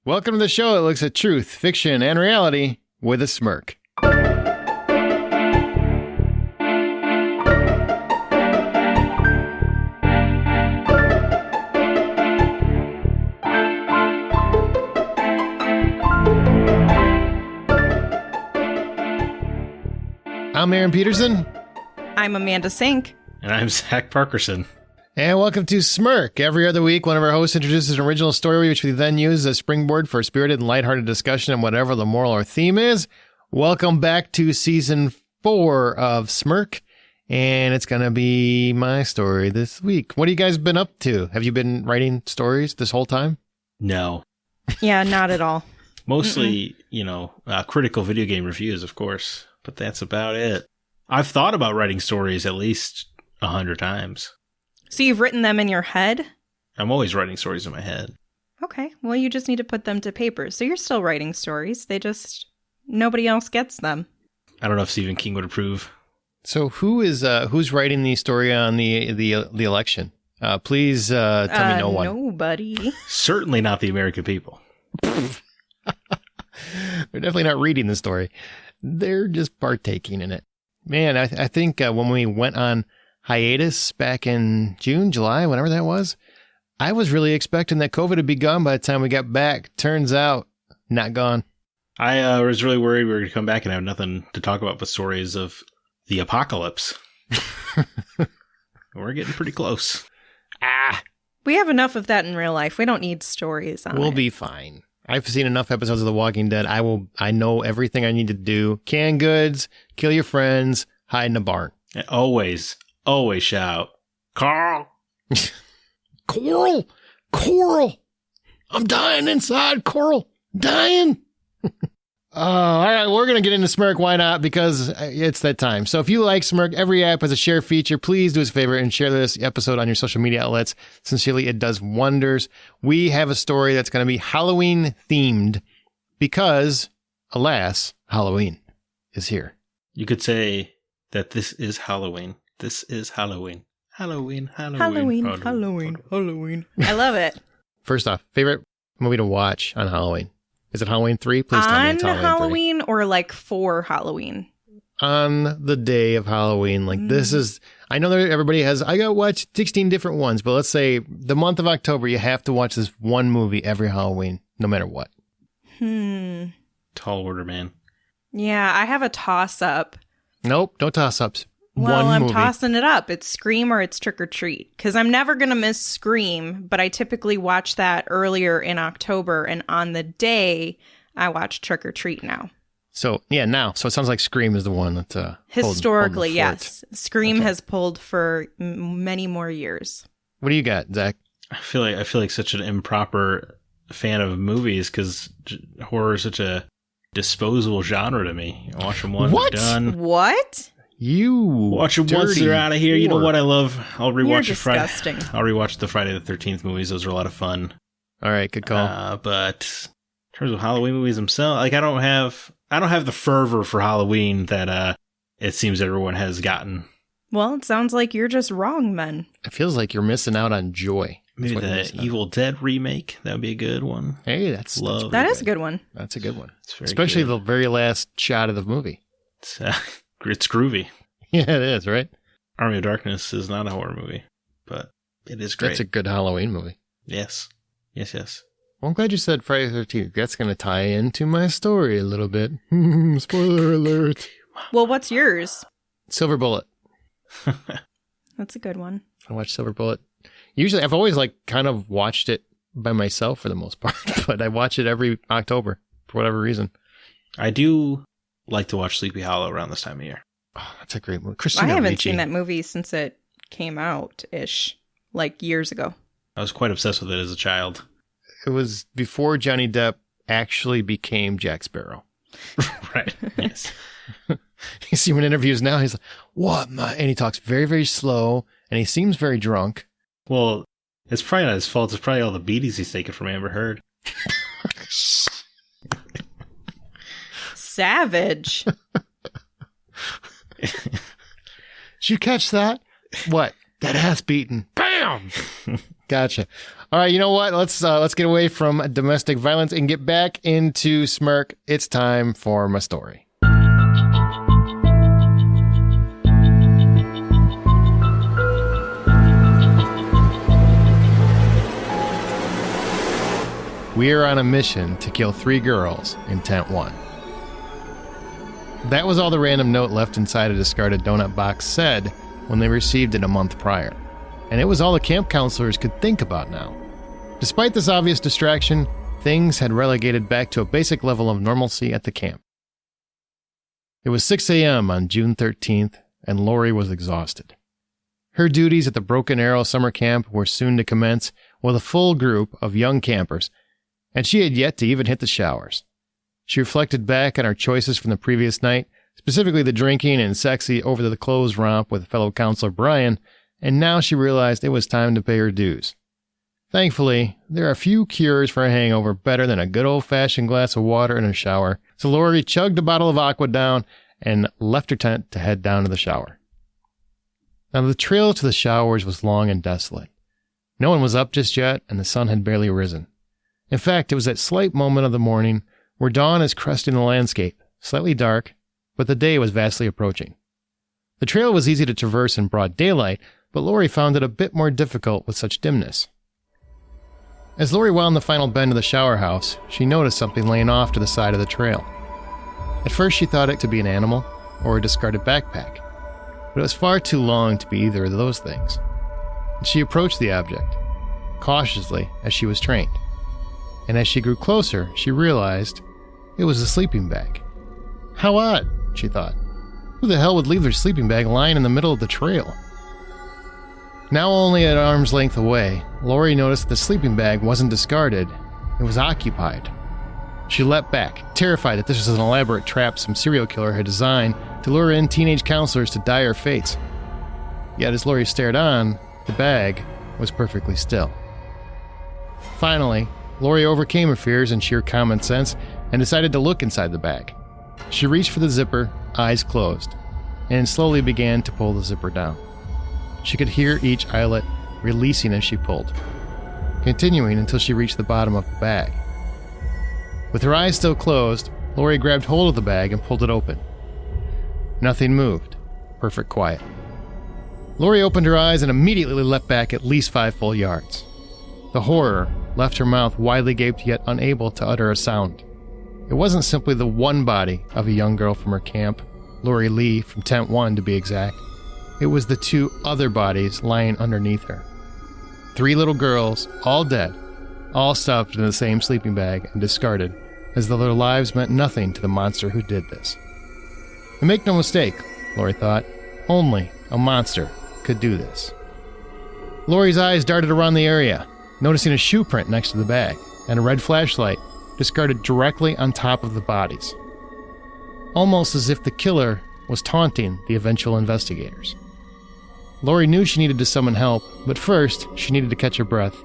Welcome to the show that looks at truth, fiction, and reality with a smirk. I'm Aaron Peterson. I'm Amanda Sink. And I'm Zach Parkerson. And welcome to Smirk. Every other week, one of our hosts introduces an original story, which we then use as a springboard for a spirited and lighthearted discussion on whatever the moral or theme is. Welcome back to season 4 of Smirk. And it's going to be my story this week. What have you guys been up to? Have you been writing stories this whole time? No. Yeah, not at all. Mostly, critical video game reviews, of course. But that's about it. I've thought about writing stories at least 100 times. So you've written them in your head? I'm always writing stories in my head. Okay, well, you just need to put them to paper. So you're still writing stories. Nobody else gets them. I don't know if Stephen King would approve. So who's writing the story on the election? Please tell me no one. Nobody. Certainly not the American people. They're definitely not reading the story. They're just partaking in it. Man, I think when we went on hiatus back in June, July, whenever that was, I was really expecting that COVID would be gone by the time we got back. Turns out, not gone. I was really worried we were going to come back and have nothing to talk about but stories of the apocalypse. We're getting pretty close. We have enough of that in real life. We don't need stories on it. We'll be fine. I've seen enough episodes of The Walking Dead. I know everything I need to do. Can goods, kill your friends, hide in a barn. And always shout, Carl! Coral! I'm dying inside, Coral! Dying! All right, we're going to get into Smirk. Why not? Because it's that time. So if you like Smirk, every app has a share feature. Please do us a favor and share this episode on your social media outlets. Sincerely, it does wonders. We have a story that's going to be Halloween themed because, alas, Halloween is here. You could say that this is Halloween. This is Halloween. Halloween. I love it. First off, favorite movie to watch on Halloween? Is it Halloween 3? Please tell me it's Halloween 3. Or like for Halloween? On the day of Halloween. This is, I know that everybody has, I got to watch 16 different ones, but let's say the month of October, you have to watch this one movie every Halloween, no matter what. Tall order, man. Yeah, I have a toss-up. Nope, no toss-ups. Well, one I'm movie. Tossing it up. It's Scream or it's Trick or Treat. Because I'm never going to miss Scream, but I typically watch that earlier in October. And on the day, I watch Trick or Treat now. So, yeah, now. So it sounds like Scream is the one that... Historically, hold yes. Scream has pulled for many more years. What do you got, Zach? I feel like such an improper fan of movies because horror is such a disposable genre to me. I watch them once, What? done. What? You watch them once, they're out of here. You know what I love? I'll rewatch disgusting. I'll rewatch the Friday the 13th movies. Those are a lot of fun. All right, good call. But in terms of Halloween movies themselves, like I don't have the fervor for Halloween that it seems everyone has gotten. Well, it sounds like you're just wrong, then. It feels like you're missing out on joy. Maybe the Evil Dead remake. That would be a good one. Hey, that is a good one. That's a good one. It's Especially good. the very last shot of the movie. It's groovy. Yeah, it is, right? Army of Darkness is not a horror movie, but it is great. That's a good Halloween movie. Yes. Well, I'm glad you said Friday the 13th. That's going to tie into my story a little bit. Spoiler alert. Well, what's yours? Silver Bullet. That's a good one. I watched Silver Bullet. Usually, I've always kind of watched it by myself for the most part, but I watch it every October for whatever reason. I do like to watch Sleepy Hollow around this time of year. Oh, that's a great movie. Christina I haven't Ricci. seen that movie since it came out-ish, like years ago. I was quite obsessed with it as a child. It was before Johnny Depp actually became Jack Sparrow. Right. Yes. You see him in interviews now, he's like, what? And he talks very, very slow, and he seems very drunk. Well, it's probably not his fault. It's probably all the beaties he's taken from Amber Heard. Savage. Did you catch that? What? That ass beating. Bam! Gotcha. All right, you know what? Let's get away from domestic violence and get back into Smirk. It's time for my story. We are on a mission to kill 3 girls in Tent 1. That was all the random note left inside a discarded donut box said when they received it a month prior. And it was all the camp counselors could think about now. Despite this obvious distraction, things had relegated back to a basic level of normalcy at the camp. It was 6 a.m. on June 13th, and Laurie was exhausted. Her duties at the Broken Arrow summer camp were soon to commence with a full group of young campers, and she had yet to even hit the showers. She reflected back on her choices from the previous night, specifically the drinking and sexy over-the-clothes romp with fellow counselor Brian, and now she realized it was time to pay her dues. Thankfully, there are few cures for a hangover better than a good old-fashioned glass of water and a shower, so Laurie chugged a bottle of Aqua down and left her tent to head down to the shower. Now, the trail to the showers was long and desolate. No one was up just yet, and the sun had barely risen. In fact, it was that slight moment of the morning where dawn is cresting the landscape, slightly dark, but the day was vastly approaching. The trail was easy to traverse in broad daylight, but Laurie found it a bit more difficult with such dimness. As Laurie wound the final bend of the shower house, she noticed something laying off to the side of the trail. At first she thought it to be an animal or a discarded backpack, but it was far too long to be either of those things. And she approached the object, cautiously as she was trained. And as she grew closer, she realized it was a sleeping bag. How odd, she thought. Who the hell would leave their sleeping bag lying in the middle of the trail? Now only at arm's length away, Laurie noticed the sleeping bag wasn't discarded, it was occupied. She leapt back, terrified that this was an elaborate trap some serial killer had designed to lure in teenage counselors to dire fates. Yet as Laurie stared on, the bag was perfectly still. Finally, Laurie overcame her fears and sheer common sense and decided to look inside the bag. She reached for the zipper, eyes closed, and slowly began to pull the zipper down. She could hear each eyelet releasing as she pulled, continuing until she reached the bottom of the bag. With her eyes still closed, Laurie grabbed hold of the bag and pulled it open. Nothing moved. Perfect quiet. Laurie opened her eyes and immediately leapt back at least 5 full yards. The horror left her mouth widely gaped yet unable to utter a sound. It wasn't simply the one body of a young girl from her camp, Laurie Lee from Tent 1 to be exact. It was the 2 other bodies lying underneath her. 3 little girls, all dead, all stuffed in the same sleeping bag and discarded, as though their lives meant nothing to the monster who did this. And make no mistake, Laurie thought, only a monster could do this. Laurie's eyes darted around the area, noticing a shoe print next to the bag, and a red flashlight discarded directly on top of the bodies. Almost as if the killer was taunting the eventual investigators. Laurie knew she needed to summon help, but first she needed to catch her breath,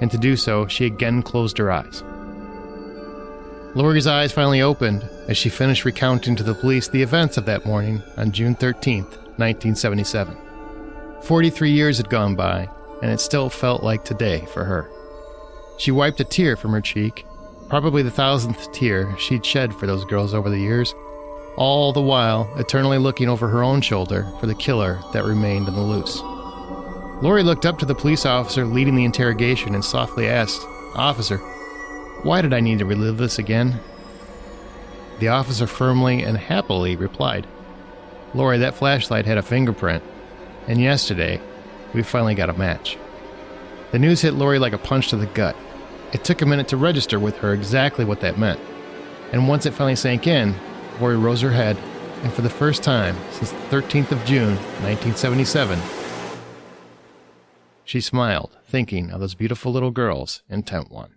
and to do so, she again closed her eyes. Laurie's eyes finally opened as she finished recounting to the police the events of that morning on June 13th, 1977. 43 years had gone by, and it still felt like today for her. She wiped a tear from her cheek, probably the 1,000th tear she'd shed for those girls over the years, all the while eternally looking over her own shoulder for the killer that remained on the loose. Laurie looked up to the police officer leading the interrogation and softly asked, "Officer, why did I need to relive this again?" The officer firmly and happily replied, "Laurie, that flashlight had a fingerprint, and yesterday, we finally got a match." The news hit Laurie like a punch to the gut. It took a minute to register with her exactly what that meant. And once it finally sank in, Laurie rose her head, and for the first time since the 13th of June, 1977, she smiled, thinking of those beautiful little girls in Tent 1.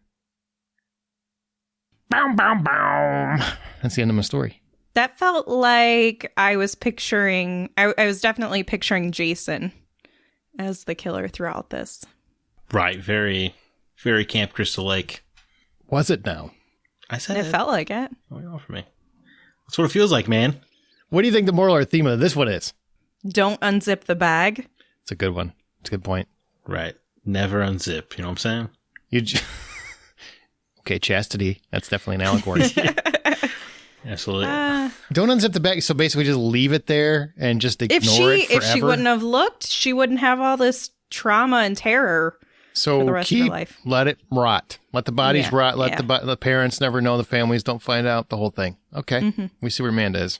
Bow, bow, bow. That's the end of my story. That felt like I was picturing, I was definitely picturing Jason as the killer throughout this. Right, very, very Camp Crystal Lake. Was it now? I said It felt like it. Oh, you're all for me. That's what it feels like, man. What do you think the moral or theme of this one is? Don't unzip the bag. It's a good one. It's a good point. Right. never unzip. You know what I'm saying? Okay, chastity. That's definitely an allegory. Absolutely. Don't unzip the bag. So basically just leave it there and just ignore it forever. If she wouldn't have looked, she wouldn't have all this trauma and terror for the rest of her life. Let it rot. Let the bodies rot. Let the parents never know. The families don't find out. The whole thing. Okay. We see where Amanda is.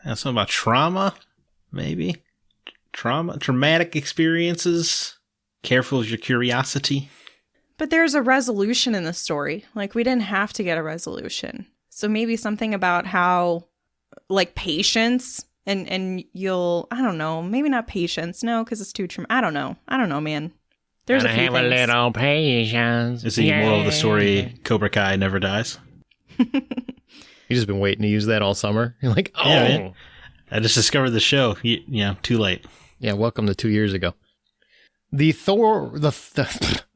Something about trauma, maybe? Traumatic experiences. Careful of your curiosity. But there's a resolution in the story. Like, we didn't have to get a resolution. So maybe something about how, like, patience and you'll, I don't know, maybe not patience. No, because it's too traumatic. I don't know, man. There's a few have things. a little patience. Is the moral of the story, Cobra Kai never dies? You've just been waiting to use that all summer. You're like, oh. Yeah, man. I just discovered the show. Too late. Yeah, welcome to 2 years ago. The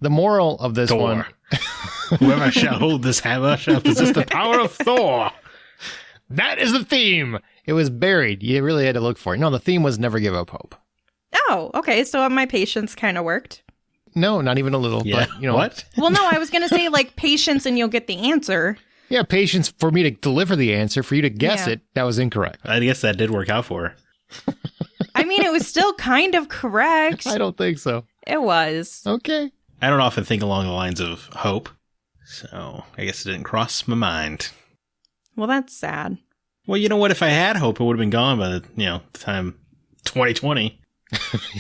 moral of this one. Whoever shall hold this hammer shall possess the power of Thor. That is the theme. It was buried. You really had to look for it. No, the theme was never give up hope. Oh, okay. So my patience kind of worked. No, not even a little. Yeah. But, What? Well, no, I was going to say, like, patience and you'll get the answer. Yeah, patience for me to deliver the answer, for you to guess it. That was incorrect. I guess that did work out for her. I mean, it was still kind of correct. I don't think so. It was. Okay. I don't often think along the lines of hope, so I guess it didn't cross my mind. Well, that's sad. Well, you know what? If I had hope, it would have been gone by the time 2020.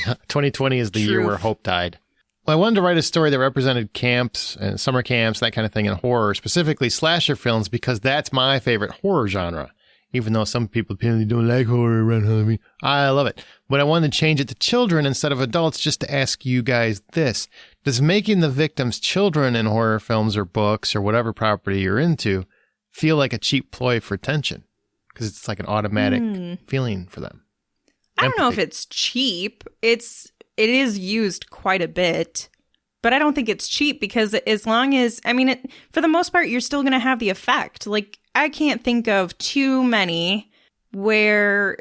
Yeah, 2020 is the year Truth. where hope died. Well, I wanted to write a story that represented camps and summer camps, that kind of thing in horror, specifically slasher films, because that's my favorite horror genre. Even though some people apparently don't like horror around Halloween. I love it. But I wanted to change it to children instead of adults just to ask you guys this. Does making the victims children in horror films or books or whatever property you're into feel like a cheap ploy for attention? Because it's like an automatic feeling for them. I don't know if it's cheap. It is used quite a bit. But I don't think it's cheap because as long as, for the most part, you're still going to have the effect. Like, I can't think of too many where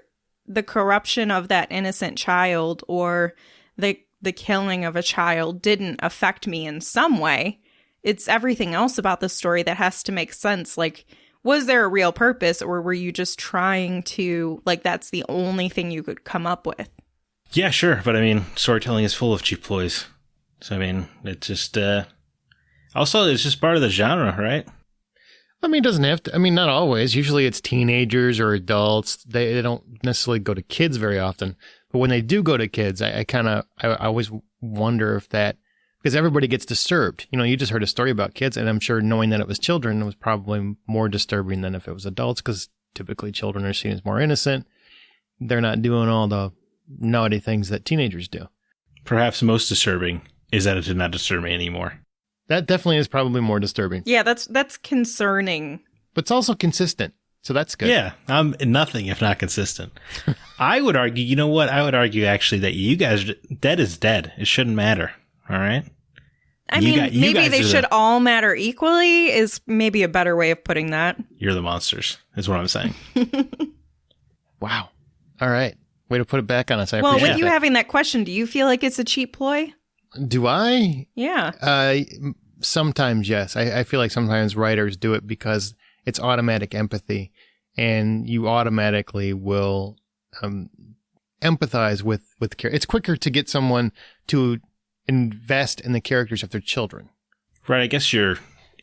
the corruption of that innocent child or the killing of a child didn't affect me in some way. It's everything else about the story that has to make sense. Like, was there a real purpose, or were you just trying to, like, that's the only thing you could come up with? Yeah, sure. But storytelling is full of cheap ploys. So, it just, also, it's just part of the genre, right? It doesn't have to. Not always. Usually it's teenagers or adults. They don't necessarily go to kids very often. But when they do go to kids, I always wonder if that, because everybody gets disturbed. You just heard a story about kids, and I'm sure knowing that it was children was probably more disturbing than if it was adults, because typically children are seen as more innocent. They're not doing all the naughty things that teenagers do. Perhaps most disturbing is that it did not disturb me anymore. That definitely is probably more disturbing. Yeah, that's concerning. But it's also consistent, so that's good. Yeah, I'm nothing if not consistent. I would argue, you know what? I would argue actually that you guys, dead is dead. It shouldn't matter. All right? Maybe they should all matter equally is maybe a better way of putting that. You're the monsters, is what I'm saying. Wow. All right. Way to put it back on us. I appreciate with you having that question, do you feel like it's a cheap ploy? Do I? Yeah. Sometimes, yes. I feel like sometimes writers do it because it's automatic empathy, and you automatically will empathize with the character. It's quicker to get someone to invest in the characters if they're children. Right. I guess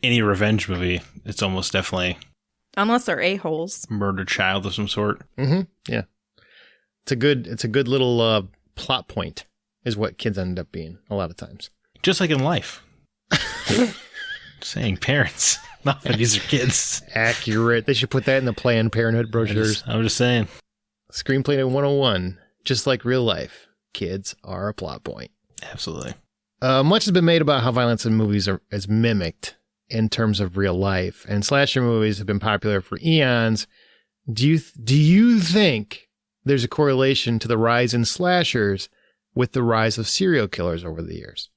any revenge movie, it's almost definitely... Unless they're a-holes. Murdered child of some sort. Mm-hmm. Yeah. It's a good little plot point. Is what kids end up being a lot of times. Just like in life. Saying parents. Not that these are kids. Accurate. They should put that in the Planned Parenthood brochures. I'm just saying. Screenplay 101. Just like real life, kids are a plot point. Absolutely. Much has been made about how violence in movies is mimicked in terms of real life. And slasher movies have been popular for eons. Do you think there's a correlation to the rise in slashers with the rise of serial killers over the years?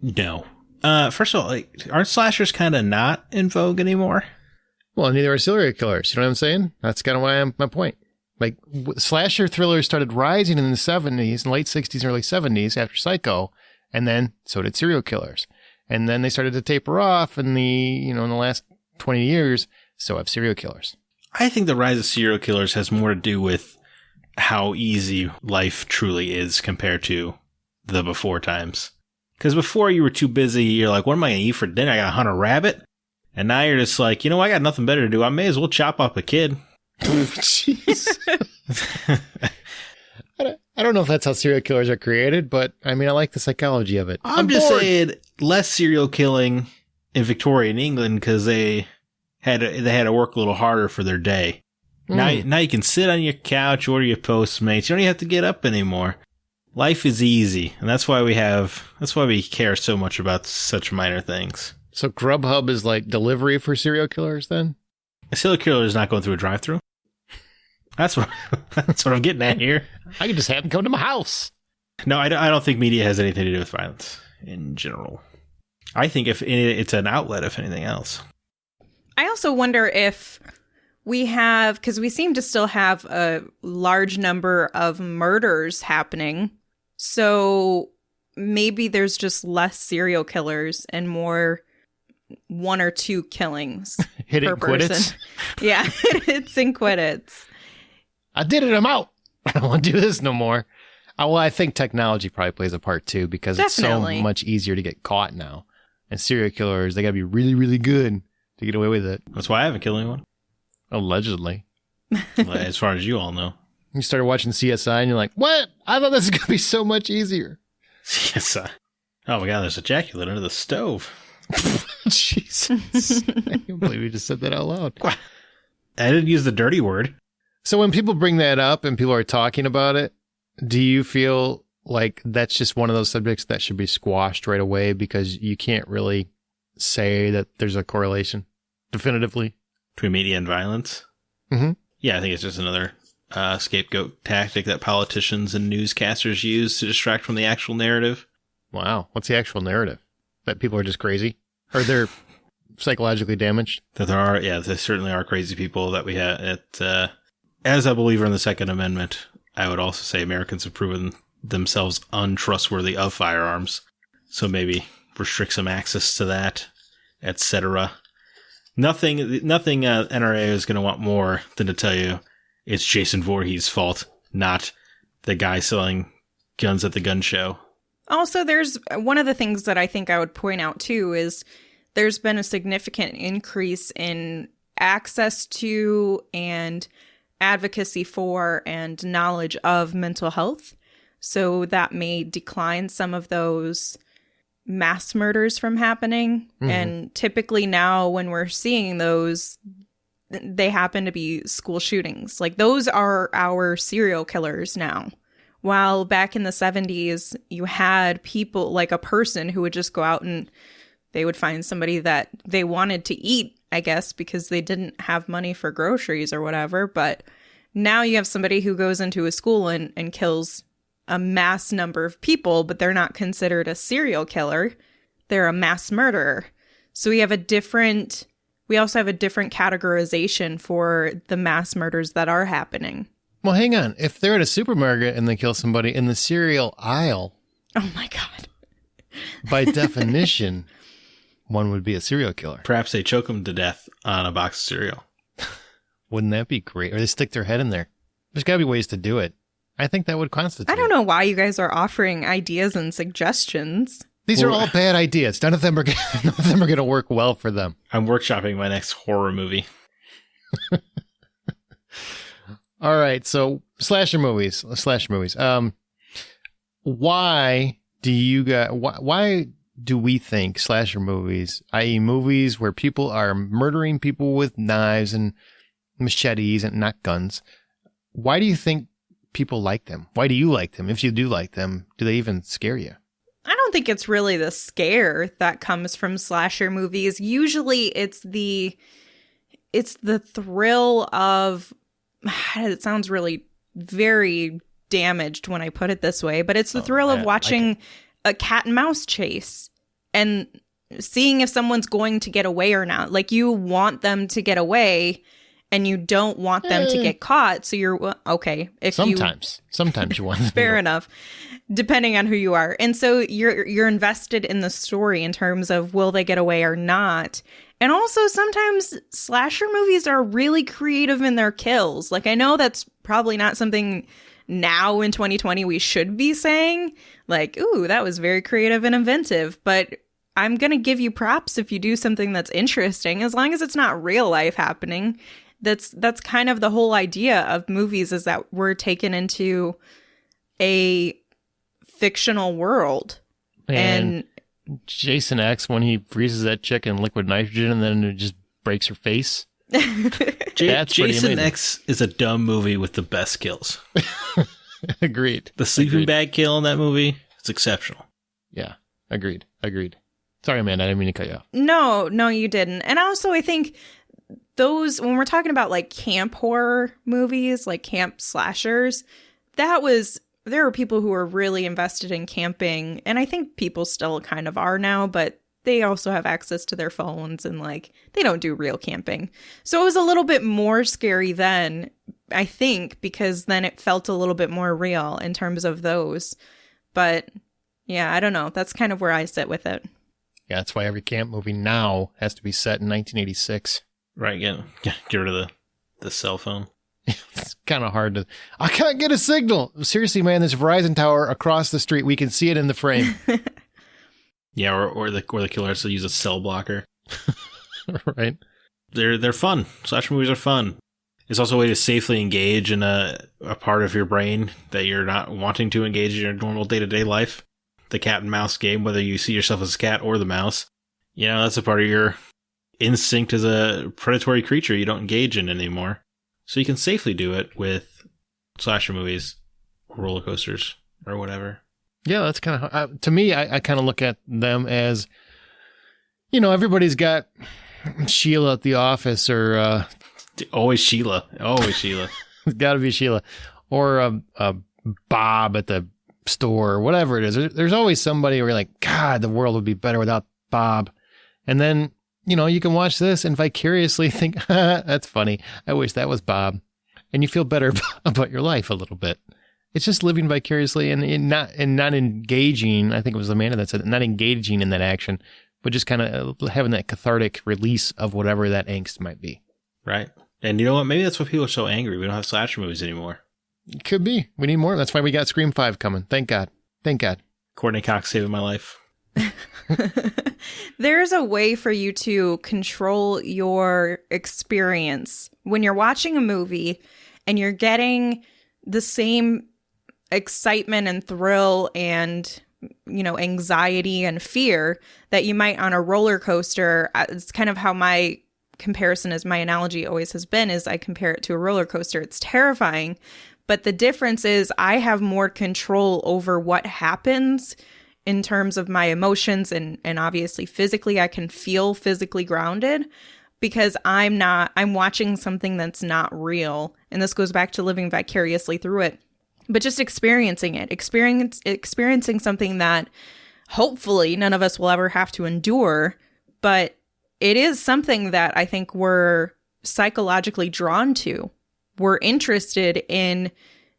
No. First of all, aren't slashers kind of not in vogue anymore? Well, neither are serial killers. You know what I'm saying? That's kind of my point. Like slasher thrillers started rising in the 70s and late 60s and early 70s after Psycho, and then so did serial killers. And then they started to taper off in in the last 20 years, so have serial killers. I think the rise of serial killers has more to do with how easy life truly is compared to the before times. Because before you were too busy, you're like, what am I going to eat for dinner? I got to hunt a rabbit? And now you're just like, I got nothing better to do. I may as well chop up a kid. Jeez. I don't know if that's how serial killers are created, but I mean, I like the psychology of it. I'm just saying less serial killing in Victorian England because they had to work a little harder for their day. Now you can sit on your couch, order your Postmates. You don't even have to get up anymore. Life is easy, and that's why we care so much about such minor things. So Grubhub is like delivery for serial killers then? A serial killer is not going through a drive-thru. That's what I'm getting at here. I could just have them come to my house. No, I don't think media has anything to do with violence in general. I think it's an outlet, if anything else. I also wonder if because we seem to still have a large number of murders happening. So maybe there's just less serial killers and more 1 or 2 killings Hit per it, quit person. Yeah, it's and quit it. I did it, I'm out. I don't want to do this no more. Well, I think technology probably plays a part too, because Definitely. It's so much easier to get caught now. And serial killers, they got to be really, really good to get away with it. That's why I haven't killed anyone. Allegedly. As far as you all know. You started watching CSI and you're like, what? I thought this was going to be so much easier. CSI. Oh my God, there's ejaculate under the stove. Jesus. I can't believe you just said that out loud. What? I didn't use the dirty word. So when people bring that up and people are talking about it, do you feel like that's just one of those subjects that should be squashed right away because you can't really say that there's a correlation definitively? Between media and violence? Mm-hmm. Yeah, I think it's just another scapegoat tactic that politicians and newscasters use to distract from the actual narrative. Wow. What's the actual narrative? That people are just crazy? Or they're psychologically damaged? That there certainly are crazy people that we have. As a believer in the Second Amendment, I would also say Americans have proven themselves untrustworthy of firearms. So maybe restrict some access to that, etc. Nothing NRA is going to want more than to tell you it's Jason Voorhees' fault, not the guy selling guns at the gun show. Also, there's one of the things that I think I would point out too is there's been a significant increase in access to and advocacy for and knowledge of mental health. So that may decline some of those mass murders from happening. Mm-hmm. And typically now when we're seeing those, they happen to be school shootings. Like those are our serial killers now. While back in the 70s, you had people like a person who would just go out and they would find somebody that they wanted to eat, I guess, because they didn't have money for groceries or whatever. But now you have somebody who goes into a school and kills a mass number of people, but they're not considered a serial killer. They're a mass murderer. So we also have a different categorization for the mass murders that are happening. Well, hang on. If they're at a supermarket and they kill somebody in the cereal aisle. Oh my God. By definition, one would be a serial killer. Perhaps they choke them to death on a box of cereal. Wouldn't that be great? Or they stick their head in there. There's got to be ways to do it. I think that would constitute. I don't know why you guys are offering ideas and suggestions. These are all bad ideas. None of them are going to work well for them. I'm workshopping my next horror movie. All right, so slasher movies. Why do we think slasher movies, i.e. movies where people are murdering people with knives and machetes and not guns, why do you think people like them? Why do you like them? If you do like them, do they even scare you? I don't think it's really the scare that comes from slasher movies. Usually it's the thrill of, it sounds really very damaged when I put it this way, but it's the thrill of watching a cat and mouse chase and seeing if someone's going to get away or not. Like you want them to get away and you don't want them to get caught. So you're, well, okay. If sometimes you want them. Fair enough. Depending on who you are. And so you're invested in the story in terms of will they get away or not. And also sometimes slasher movies are really creative in their kills. Like, I know that's probably not something now in 2020 we should be saying, like, ooh, that was very creative and inventive. But I'm going to give you props if you do something that's interesting, as long as it's not real life happening. That's kind of the whole idea of movies, is that we're taken into a fictional world. And Jason X, when he freezes that chick in liquid nitrogen and then it just breaks her face. Jason X is a dumb movie with the best kills. Agreed. The sleeping bag kill in that movie is exceptional. Yeah, agreed. Sorry, Amanda, I didn't mean to cut you off. No, you didn't. And also, I think those, when we're talking about like camp horror movies, like camp slashers, there were people who were really invested in camping, and I think people still kind of are now, but they also have access to their phones and like they don't do real camping. So it was a little bit more scary then, I think, because then it felt a little bit more real in terms of those. But yeah, I don't know. That's kind of where I sit with it. Yeah, that's why every camp movie now has to be set in 1986. Right, get rid of the cell phone. It's kind of hard to... I can't get a signal! Seriously, man, this Verizon tower across the street, we can see it in the frame. Yeah, or the killer has to use a cell blocker. Right. They're fun. Slasher movies are fun. It's also a way to safely engage in a part of your brain that you're not wanting to engage in your normal day-to-day life. The cat and mouse game, whether you see yourself as a cat or the mouse. You know, that's a part of your instinct as a predatory creature you don't engage in anymore. So you can safely do it with slasher movies or roller coasters or whatever. Yeah, that's kind of... to me, I kind of look at them as, you know, everybody's got Sheila at the office or... Always Sheila. It's got to be Sheila. Or Bob at the store or whatever it is. There's always somebody where you're like, God, the world would be better without Bob. And then, you know, you can watch this and vicariously think, that's funny. I wish that was Bob. And you feel better about your life a little bit. It's just living vicariously and not engaging. I think it was Amanda that said it, not engaging in that action, but just kind of having that cathartic release of whatever that angst might be. Right. And you know what? Maybe that's why people are so angry. We don't have slasher movies anymore. Could be. We need more. That's why we got Scream 5 coming. Thank God. Courtney Cox saving my life. There's a way for you to control your experience when you're watching a movie and you're getting the same excitement and thrill and, you know, anxiety and fear that you might on a roller coaster. It's kind of how my comparison, as my analogy always has been, is I compare it to a roller coaster. It's terrifying, but the difference is I have more control over what happens in terms of my emotions and obviously physically. I can feel physically grounded because I'm watching something that's not real. And this goes back to living vicariously through it, but just experiencing something that hopefully none of us will ever have to endure. But it is something that I think we're psychologically drawn to. We're interested in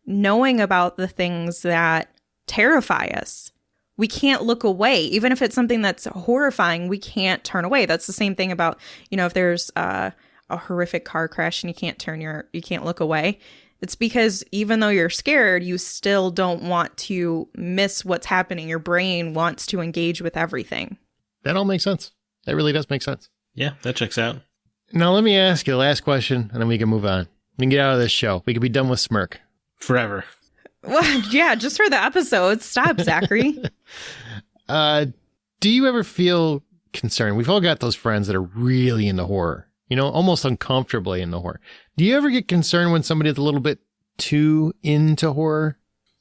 knowing about the things that terrify us. We can't look away. Even if it's something that's horrifying, we can't turn away. That's the same thing about, you know, if there's a horrific car crash and you can't look away. It's because even though you're scared, you still don't want to miss what's happening. Your brain wants to engage with everything. That all makes sense. That really does make sense. Yeah, that checks out. Now, let me ask you the last question, and then we can move on. We can get out of this show. We could be done with Smirk. Forever. Well, yeah, just for the episode. Stop, Zachary. Do you ever feel concerned? We've all got those friends that are really into horror, you know, almost uncomfortably into horror. Do you ever get concerned when somebody's a little bit too into horror?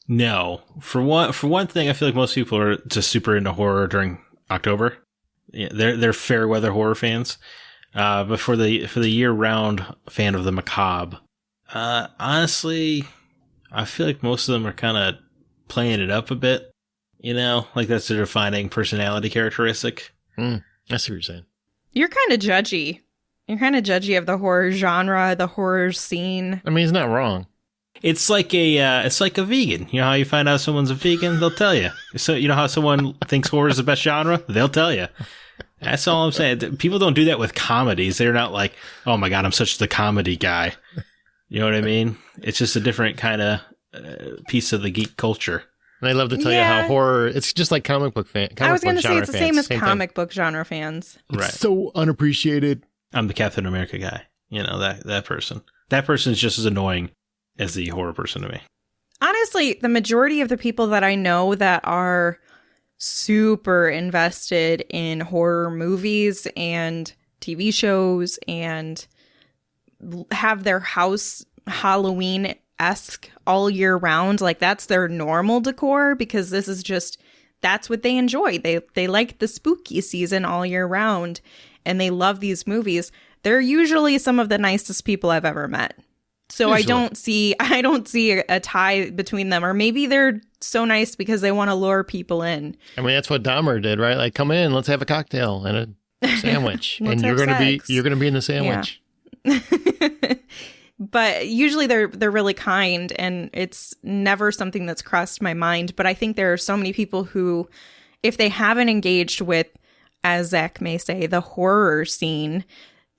No. For one thing, I feel like most people are just super into horror during October. Yeah, they're fair weather horror fans. But for the year-round fan of the macabre, honestly, I feel like most of them are kind of playing it up a bit. You know, like that's their defining personality characteristic. I see what you're saying. You're kind of judgy. You're kind of judgy of the horror genre, the horror scene. I mean, he's not wrong. It's like a vegan. You know how you find out someone's a vegan? They'll tell you. So you know how someone thinks horror is the best genre? They'll tell you. That's all I'm saying. People don't do that with comedies. They're not like, oh my God, I'm such the comedy guy. You know what I mean? It's just a different kind of piece of the geek culture. And I love to tell you how horror, it's just like comic book fan. I was going to say it's the fans. same as comic book genre fans. It's so unappreciated. I'm the Captain America guy. You know, that person. That person is just as annoying as the horror person to me. Honestly, the majority of the people that I know that are super invested in horror movies and TV shows and have their house Halloween-esque all year round, like that's their normal decor, because this is just, that's what they enjoy. They like the spooky season all year round, and they love these movies. They're usually some of the nicest people I've ever met. So usually. I don't see a tie between them. Or maybe they're so nice because they want to lure people in. I mean, that's what Dahmer did, right? Like, come in, let's have a cocktail and a sandwich, and you're gonna be in the sandwich. Yeah. But usually they're really kind, and it's never something that's crossed my mind. But I think there are so many people who, if they haven't engaged with, as Zach may say, the horror scene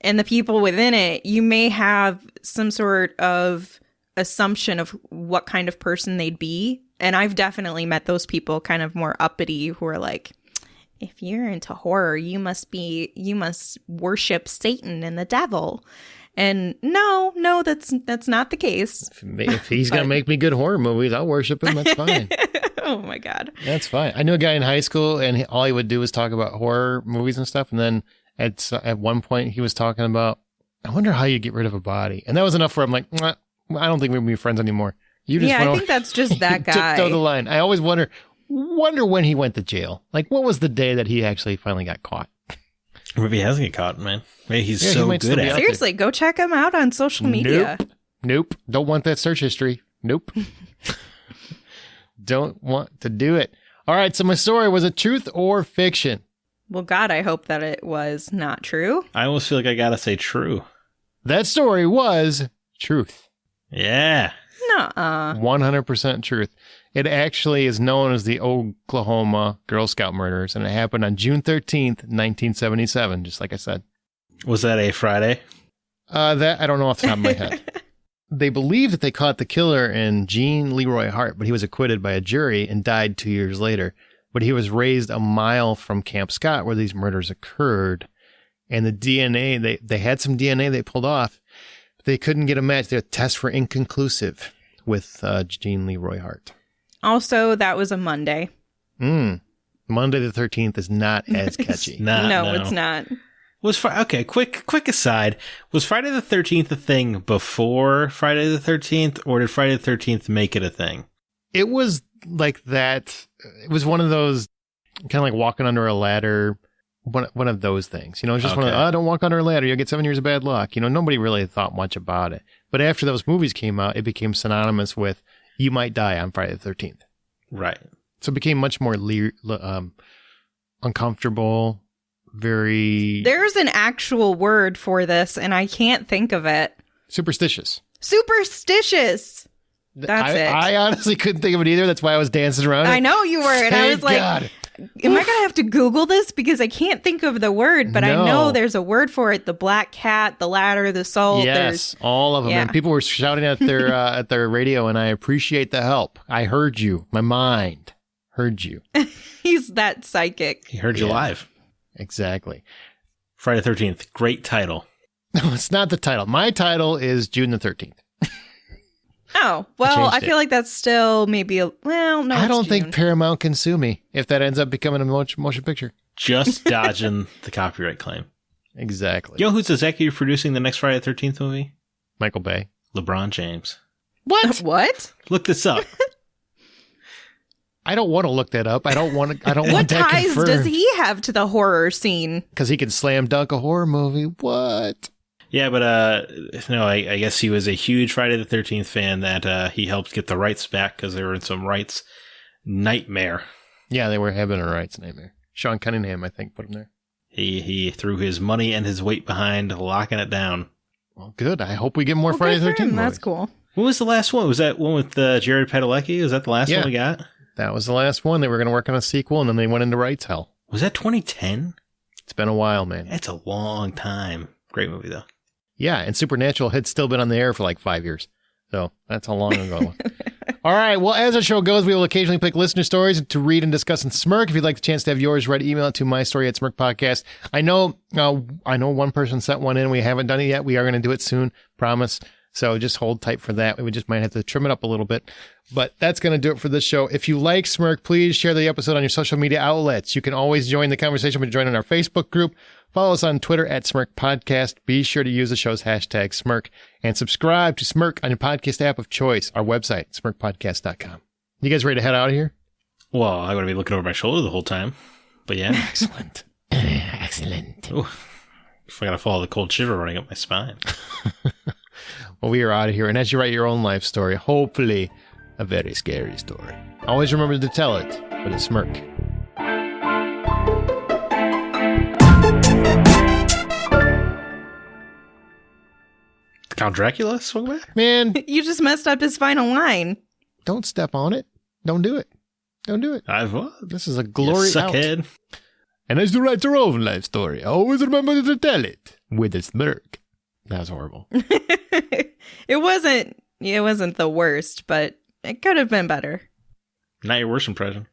and the people within it, you may have some sort of assumption of what kind of person they'd be. And I've definitely met those people, kind of more uppity, who are like, if you're into horror, you must worship Satan and the devil. And no, that's not the case. If he's going to make me good horror movies, I'll worship him. That's fine. Oh my God. That's fine. I knew a guy in high school, and all he would do was talk about horror movies and stuff. And then at one point he was talking about, I wonder how you get rid of a body. And that was enough where I'm like, I don't think we're going to be friends anymore. You just I think that's just that guy. Tiptoe the line. I always wonder when he went to jail. Like, what was the day that he actually finally got caught? Maybe he hasn't get caught, man. Maybe he's so good at it. Seriously, go check him out on social media. Nope. Don't want that search history. Nope. Don't want to do it. All right, so my story, was it truth or fiction? Well, God, I hope that it was not true. I almost feel like I gotta say true. That story was truth. Yeah. Nuh-uh. 100% truth. It actually is known as the Oklahoma Girl Scout murders, and it happened on June 13th, 1977, just like I said. Was that a Friday? That I don't know off the top of my head. They believe that they caught the killer in Gene Leroy Hart, but he was acquitted by a jury and died 2 years later. But he was raised a mile from Camp Scott where these murders occurred. And the DNA, they had some DNA they pulled off. But they couldn't get a match. Their tests were inconclusive with Gene Leroy Hart. Also, that was a Monday. Monday the 13th is not as catchy. No, it's not. Okay, quick aside. Was Friday the 13th a thing before Friday the 13th, or did Friday the 13th make it a thing? It was like that. It was one of those kind of like walking under a ladder, one of those things. You know, just one of the, don't walk under a ladder, you'll get 7 years of bad luck. You know, nobody really thought much about it. But after those movies came out, it became synonymous with you might die on Friday the 13th. Right. So it became much more uncomfortable, very... There's an actual word for this, and I can't think of it. Superstitious. Superstitious. That's it. I honestly couldn't think of it either. That's why I was dancing around. I know you were, and I was like, God. Am I going to have to Google this? Because I can't think of the word, but I know there's a word for it. The black cat, the ladder, the salt. Yes, all of them. Yeah. And people were shouting at their at their radio, and I appreciate the help. I heard you. My mind heard you. He's that psychic. He heard you live. Exactly. Friday the 13th. Great title. No, it's not the title. My title is June the 13th. Oh, well, I feel like that's still maybe no. I don't think Paramount can sue me if that ends up becoming a motion picture. Just dodging the copyright claim. Exactly. You know who's executive producing the next Friday the 13th movie? Michael Bay. LeBron James. What? What? Look this up. I don't want to look that up. I don't want that confirmed. What ties does he have to the horror scene? Because he can slam dunk a horror movie. What? Yeah, but no, I guess he was a huge Friday the 13th fan that he helped get the rights back because they were in some rights nightmare. Yeah, they were having a rights nightmare. Sean Cunningham, I think, put him there. He threw his money and his weight behind locking it down. Well, good. I hope we get more Well, Friday good the for him. 13th That's movies. cool. What was the last one? Was that one with Jared Padalecki? Was that the last Yeah. one we got? That was the last one. They were going to work on a sequel, and then they went into rights hell. Was that 2010? It's been a while, man. That's a long time. Great movie, though. Yeah, and Supernatural had still been on the air for like 5 years. So that's how long ago. All right. Well, as our show goes, we will occasionally pick listener stories to read and discuss in Smirk. If you'd like the chance to have yours read, email it to mystory@smirkpodcast. I know one person sent one in. We haven't done it yet. We are going to do it soon. Promise. So just hold tight for that. We just might have to trim it up a little bit. But that's going to do it for this show. If you like Smirk, please share the episode on your social media outlets. You can always join the conversation by joining our Facebook group. Follow us on Twitter @Smirk Podcast. Be sure to use the show's hashtag Smirk and subscribe to Smirk on your podcast app of choice. Our website, smirkpodcast.com. You guys ready to head out of here? Well, I'm going to be looking over my shoulder the whole time. But yeah. Excellent. Excellent. Ooh, if I got to follow the cold shiver running up my spine. Well, we are out of here. And as you write your own life story, hopefully a very scary story, always remember to tell it with a smirk. Count Dracula swung back? Man, You just messed up his final line. don't step on it. Don't do it. Don't do it. This is a glory out. Suckhead. And as you write your own life story, always remember to tell it with a smirk. That was horrible. It wasn't the worst, but it could have been better. Not your worst impression.